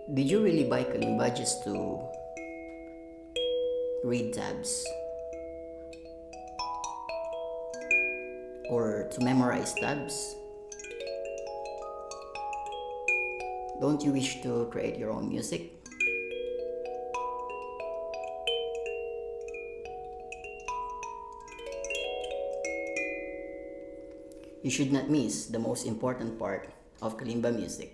Did you really buy Kalimba just to read tabs or to memorize tabs? Don't you wish to create your own music? You should not miss the most important part of Kalimba music.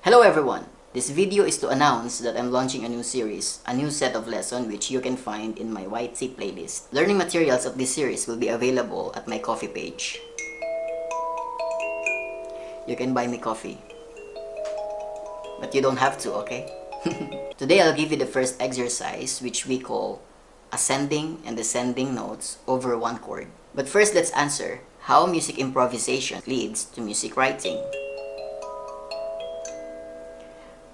Hello everyone! This video is to announce that I'm launching a new series, a new set of lessons which you can find in my YT playlist. Learning materials of this series will be available at my coffee page. You can buy me coffee. But you don't have to, okay? Today I'll give you the first exercise which we call ascending and descending notes over one chord. But first let's answer how music improvisation leads to music writing.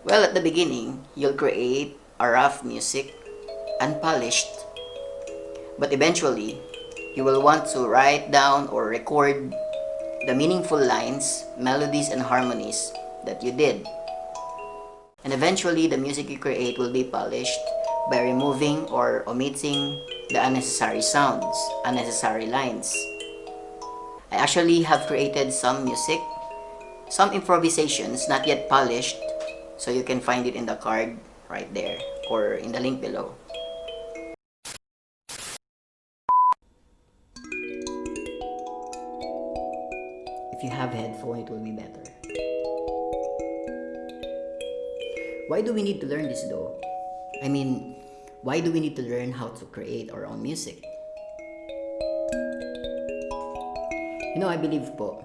Well, at the beginning, you'll create a rough music, unpolished, but eventually, you will want to write down or record the meaningful lines, melodies, and harmonies that you did. And eventually, the music you create will be polished by removing or omitting the unnecessary sounds, unnecessary lines. I actually have created some music, some improvisations not yet polished, so you can find it in the card right there or in the link below. If you have headphone, it will be better. Why do we need to learn this though? I mean, why do we need to learn how to create our own music? You know, I believe po,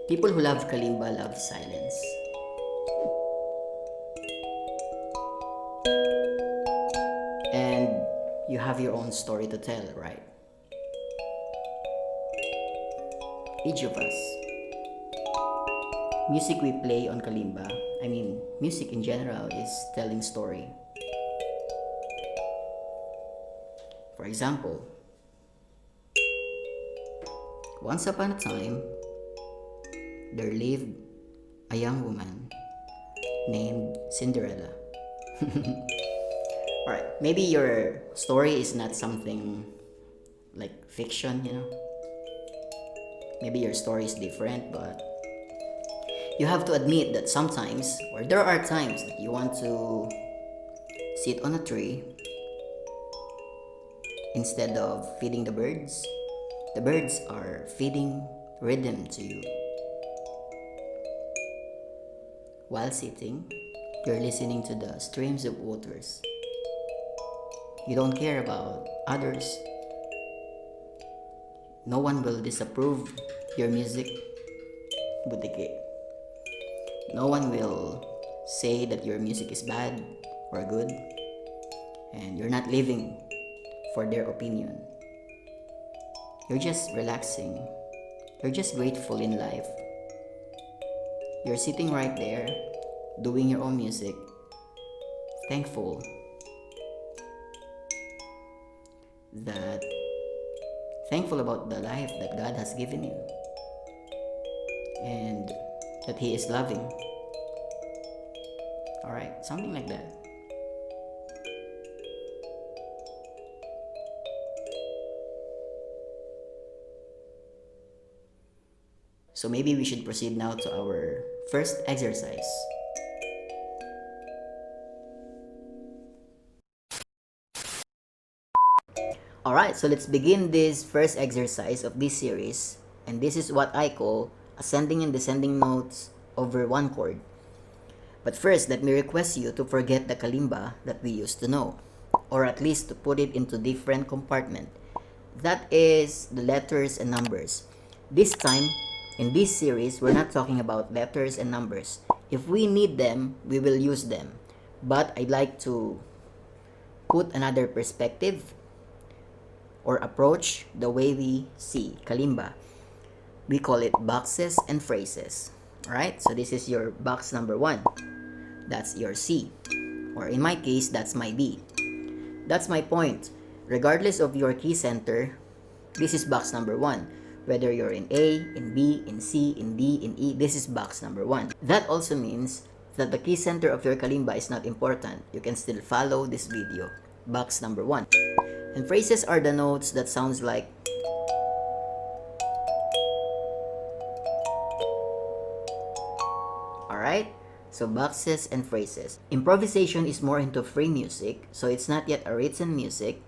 people who love Kalimba love silence. And you have your own story to tell, right? Each of us. Music we play on Kalimba, I mean, music in general is telling story. For example, once upon a time, there lived a young woman named Cinderella. Alright, maybe your story is not something like fiction, you know? Maybe your story is different, but you have to admit that sometimes, or there are times that you want to sit on a tree instead of feeding the birds. The birds are feeding rhythm to you. While sitting, you're listening to the streams of waters. You don't care about others. No one will disapprove your music. Butike. No one will say that your music is bad or good, and you're not living for their opinion. You're just relaxing. You're just grateful in life. You're sitting right there, doing your own music, thankful about the life that God has given you and that He is loving. Alright, something like that. So maybe we should proceed now to our first exercise. Alright, so let's begin this first exercise of this series, and this is what I call ascending and descending notes over one chord. But first, let me request you to forget the Kalimba that we used to know, or at least to put it into different compartment. That is the letters and numbers. This time, in this series, we're not talking about letters and numbers. If we need them, we will use them. But I'd like to put another perspective or approach the way we see Kalimba. We call it boxes and phrases. Alright, so this is your box number 1. That's your C. Or in my case, that's my B. That's my point. regardless of your key center, this is box number 1. Whether you're in A, in B, in C, in D, in E, this is box number 1. That also means that the key center of your kalimba is not important. You can still follow this video. Box number 1. And phrases are the notes that sounds like alright? So boxes and phrases. Improvisation is more into free music, so it's not yet a written music.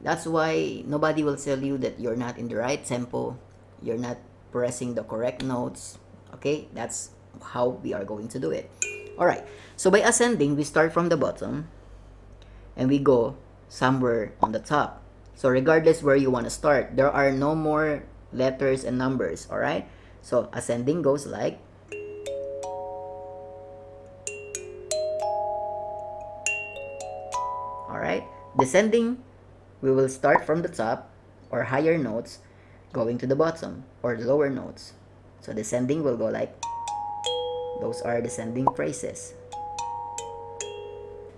That's why nobody will tell you that you're not in the right tempo, you're not pressing the correct notes. Okay, that's how we are going to do it. Alright, so by ascending, we start from the bottom and we go somewhere on the top. So regardless where you want to start, there are no more letters and numbers. Alright, so ascending goes like alright, descending, we will start from the top or higher notes going to the bottom or the lower notes. So descending will go like, those are descending phrases.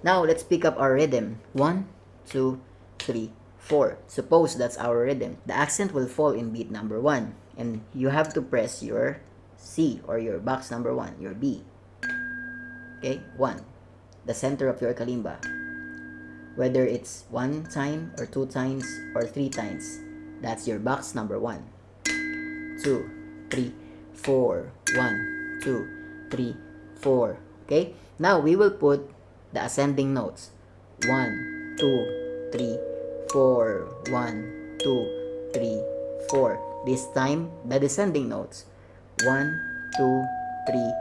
Now let's pick up our rhythm. 1, 2, 3, 4. Suppose that's our rhythm. The accent will fall in beat number 1 and you have to press your C or your box number 1, your B. Okay, 1. The center of your kalimba. Whether it's 1 time or 2 times or 3 times, that's your box number 1. 2, 3, 4. 1, 2, 3, 4. Okay? Now we will put the ascending notes. 1, 2, 3, 4. 1, 2, 3, 4. This time, the descending notes. 1, 2, 3,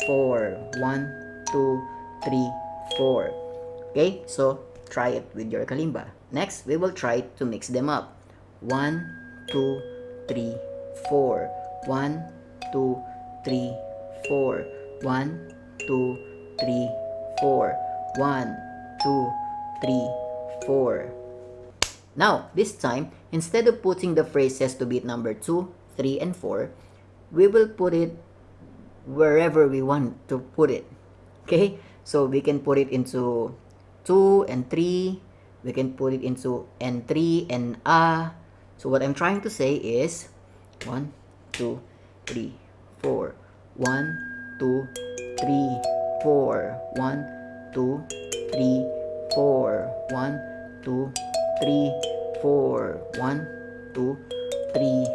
4. 1, 2, 3, 4. Okay? So, try it with your kalimba. Next, we will try to mix them up. 1, 2, 3, 4. 1, 2, 3, 4. 1, 2, 3, 4. 1, 2, 3, 4. Now, this time, instead of putting the phrases to beat number 2, 3, and 4, we will put it wherever we want to put it. Okay? So, we can put it into 2 and 3. We can put it into N3 and A. So, what I'm trying to say is 1, 2, 3, 4. 1, 2, 3, 4. 1, 2, 3, 4. 1, 2, 3, 4. 1, 2, 3,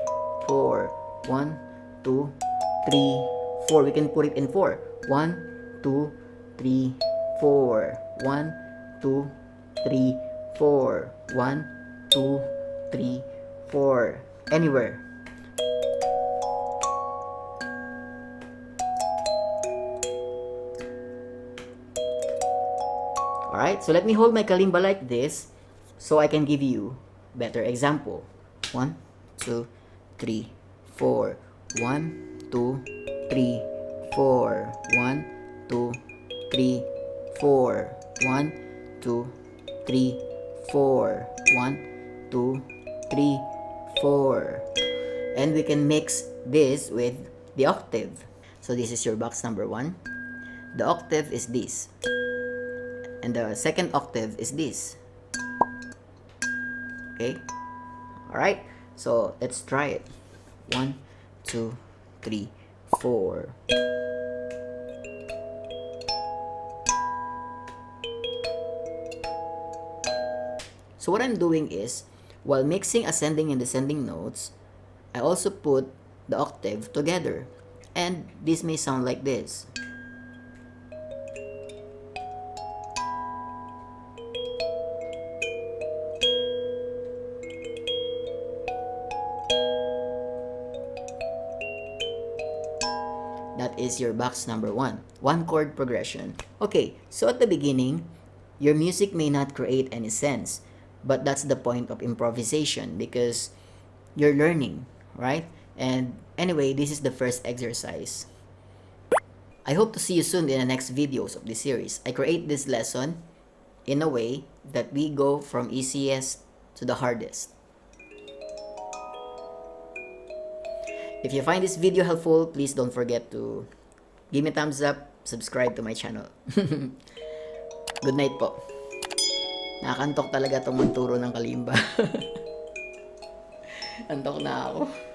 4. 1, 2, 3, 4. We can put it in 4. 1, 2, 3, 4. 1, 2, 3, 4. 1, 2, 3, 4. Anywhere. Alright, so let me hold my kalimba like this so I can give you better example. 1, 2, 3, 4. 1, 2, 3, 4. 1, 2, 3, 4. 1, 2, 3, 4. 1, 2, 3, 4. And we can mix this with the octave. So this is your box number 1. The octave is this. And the second octave is this. Okay? Alright? So let's try it. 1, 2, 3, 4. So what I'm doing is, while mixing ascending and descending notes, I also put the octave together. And this may sound like this. That is your box number 1. 1 chord progression. Okay, so at the beginning, your music may not create any sense. But that's the point of improvisation because you're learning, right? And anyway, this is the first exercise. I hope to see you soon in the next videos of this series. I create this lesson in a way that we go from easiest to the hardest. If you find this video helpful, please don't forget to give me a thumbs up, subscribe to my channel. Good night po. Nakakantok talaga itong magturo ng kalimba. Antok na ako.